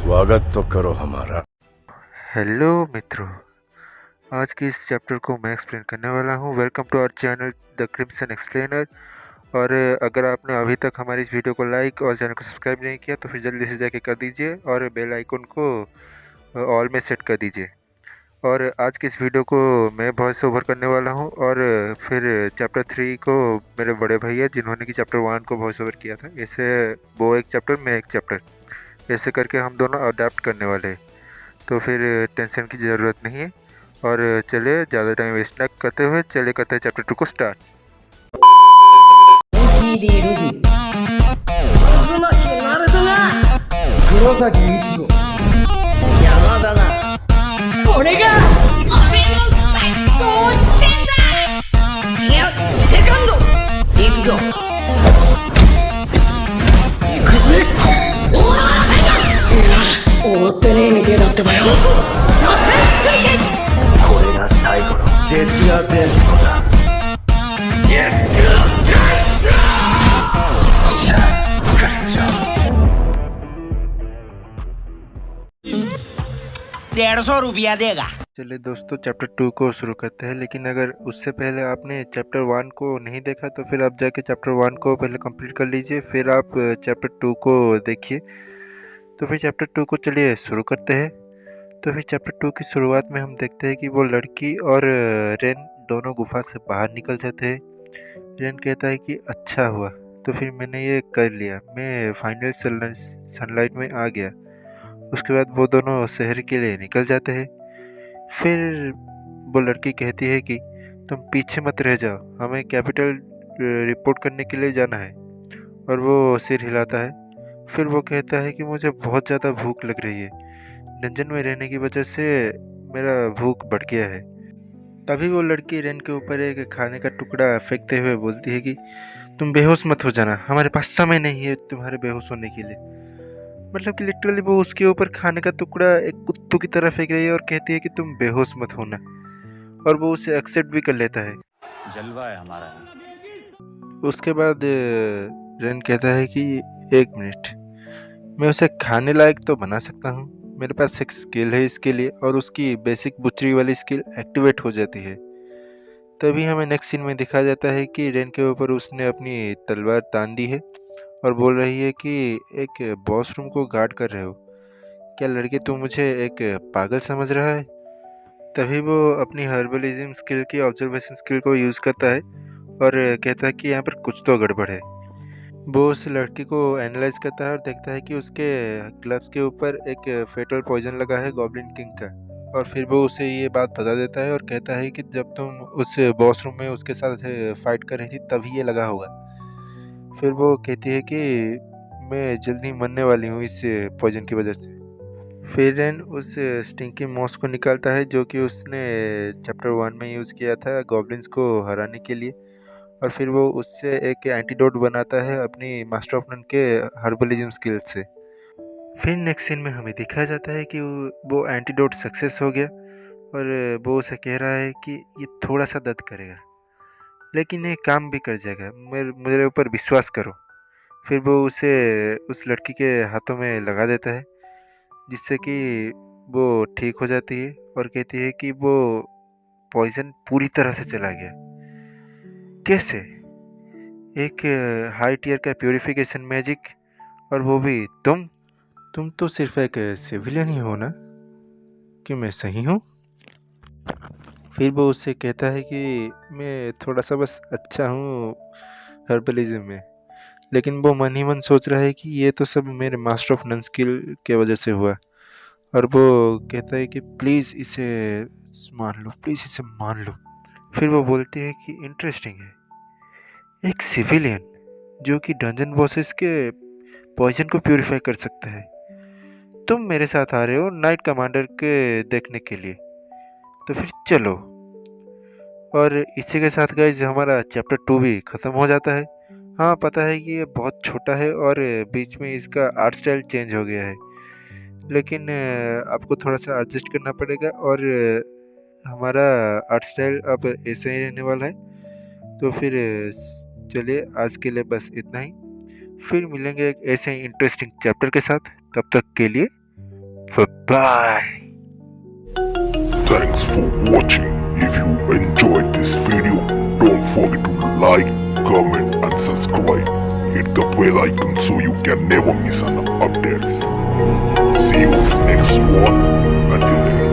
स्वागत तो करो हमारा। हेलो मित्रों, आज के इस चैप्टर को मैं एक्सप्लेन करने वाला हूँ। Welcome to our channel the crimson explainer. और अगर आपने अभी तक हमारी इस वीडियो को लाइक और चैनल को सब्सक्राइब नहीं किया तो फिर जल्दी से जाके कर दीजिए और बेल आइकन को ऑल में सेट कर दीजिए। और आज के इस वीडियो को मैं वॉइस ओवर करने वाला हूँ और फिर चैप्टर 3 को मेरे बड़े भैया जिन्होंने कि चैप्टर 1 को वॉइस ओवर किया था, ऐसे वो एक चैप्टर मैं एक चैप्टर ऐसे करके हम दोनों अडेप्ट करने वाले हैं। तो फिर टेंशन की ज़रूरत नहीं है। और चलिए ज़्यादा टाइम वेस्ट ना करते हुए चलिए करते हैं चैप्टर 2 को स्टार्ट। CD ルフ渦巻きナルトが黒崎一護山田なこれが俺の最高地点だ。いやセカンド行くぞ行くぜ。おら終わってねえみてえだってばよ。これが最後の徹夜伝承だ。₹150 देगा। चलिए दोस्तों, चैप्टर 2 को शुरू करते हैं। लेकिन अगर उससे पहले आपने चैप्टर 1 को नहीं देखा तो फिर आप जाके चैप्टर 1 को पहले कंप्लीट कर लीजिए, फिर आप चैप्टर 2 को देखिए। तो फिर चैप्टर 2 को चलिए शुरू करते हैं। तो फिर चैप्टर 2 की शुरुआत में हम देखते हैं कि वो लड़की और रेन दोनों गुफा से बाहर निकल जाते हैं। रेन कहता है कि अच्छा हुआ, तो फिर मैंने ये कर लिया, मैं फाइनल सनलाइट में आ गया। उसके बाद वो दोनों शहर के लिए निकल जाते हैं। फिर वो लड़की कहती है कि तुम पीछे मत रह जाओ, हमें कैपिटल रिपोर्ट करने के लिए जाना है। और वो सिर हिलाता है। फिर वो कहता है कि मुझे बहुत ज़्यादा भूख लग रही है, डंजन में रहने की वजह से मेरा भूख बढ़ गया है। तभी वो लड़की रेन के ऊपर एक खाने का टुकड़ा फेंकते हुए बोलती है कि तुम बेहोश मत हो जाना, हमारे पास समय नहीं है तुम्हारे बेहोश होने के लिए। मतलब कि लिटरली वो उसके ऊपर खाने का टुकड़ा एक कुत्तों की तरह फेंक रही है और कहती है कि तुम बेहोश मत होना। और वो उसे एक्सेप्ट भी कर लेता है। जलवा है हमारा। उसके बाद रेन कहता है कि एक मिनट, मैं उसे खाने लायक तो बना सकता हूँ, मेरे पास एक स्किल है इसके लिए। और उसकी बेसिक बुचरी वाली स्किल एक्टिवेट हो जाती है। तभी हमें नेक्स्ट सीन में दिखा जाता है कि रेन के ऊपर उसने अपनी तलवार तान दी है और बोल रही है कि एक वॉशरूम को गार्ड कर रहे हो क्या लड़के, तू मुझे एक पागल समझ रहा है। तभी वो अपनी हर्बलिज्म स्किल की ऑब्जर्वेशन स्किल को यूज़ करता है और कहता है कि यहाँ पर कुछ तो गड़बड़ है। वो उस लड़की को एनालाइज करता है और देखता है कि उसके ग्लव्स के ऊपर एक फेटल पॉइजन लगा है गॉब्लिन किंग का। और फिर वो उसे ये बात बता देता है और कहता है कि जब तुम उस वॉशरूम में उसके साथ फाइट कर रही थी तभी ये लगा होगा। फिर वो कहती है कि मैं जल्दी मरने वाली हूँ इस पॉइजन की वजह से। फिर रेन उस स्टिंकी मॉस को निकालता है जो कि उसने चैप्टर 1 में यूज़ किया था गॉब्लिन्स को हराने के लिए। और फिर वो उससे एक एंटीडोट बनाता है अपनी मास्टर ऑफ नन के हर्बलिज्म स्किल से। फिर नेक्स्ट सीन में हमें दिखाया जाता है कि वो एंटीडोट सक्सेस हो गया और वो उसे कह रहा है कि ये थोड़ा सा दर्द करेगा लेकिन ये काम भी कर जाएगा, मेरे ऊपर विश्वास करो। फिर वो उसे उस लड़की के हाथों में लगा देता है जिससे कि वो ठीक हो जाती है और कहती है कि वो पॉइजन पूरी तरह से चला गया। कैसे? एक हाई टियर का प्यूरिफिकेशन मैजिक, और वो भी तुम तो सिर्फ एक सिविलियन ही हो ना, कि मैं सही हूँ? फिर वो उससे कहता है कि मैं थोड़ा सा बस अच्छा हूँ हर्बलिज्म में, लेकिन वो मन ही मन सोच रहा है कि ये तो सब मेरे मास्टर ऑफ नन स्किल के वजह से हुआ। और वो कहता है कि प्लीज़ इसे मान लो, प्लीज़ इसे मान लो। फिर वो बोलती है कि इंटरेस्टिंग है, एक सिविलियन जो कि डंजन बॉसेस के पॉइजन को प्यूरिफाई कर सकता है, तुम मेरे साथ आ रहे हो नाइट कमांडर के देखने के लिए, तो फिर चलो। और इसी के साथ गाइज हमारा चैप्टर 2 भी ख़त्म हो जाता है। हाँ, पता है कि ये बहुत छोटा है और बीच में इसका आर्ट स्टाइल चेंज हो गया है, लेकिन आपको थोड़ा सा एडजस्ट करना पड़ेगा और हमारा आर्ट स्टाइल अब ऐसे ही रहने वाला है। तो फिर चलिए आज के लिए बस इतना ही, फिर मिलेंगे एक ऐसे ही इंटरेस्टिंग चैप्टर के साथ। तब तक के लिए Bye. Thanks for watching. If you enjoyed this video, don't forget to like, comment and subscribe. Hit the bell icon so you can never miss an updates. See you next one. Until then.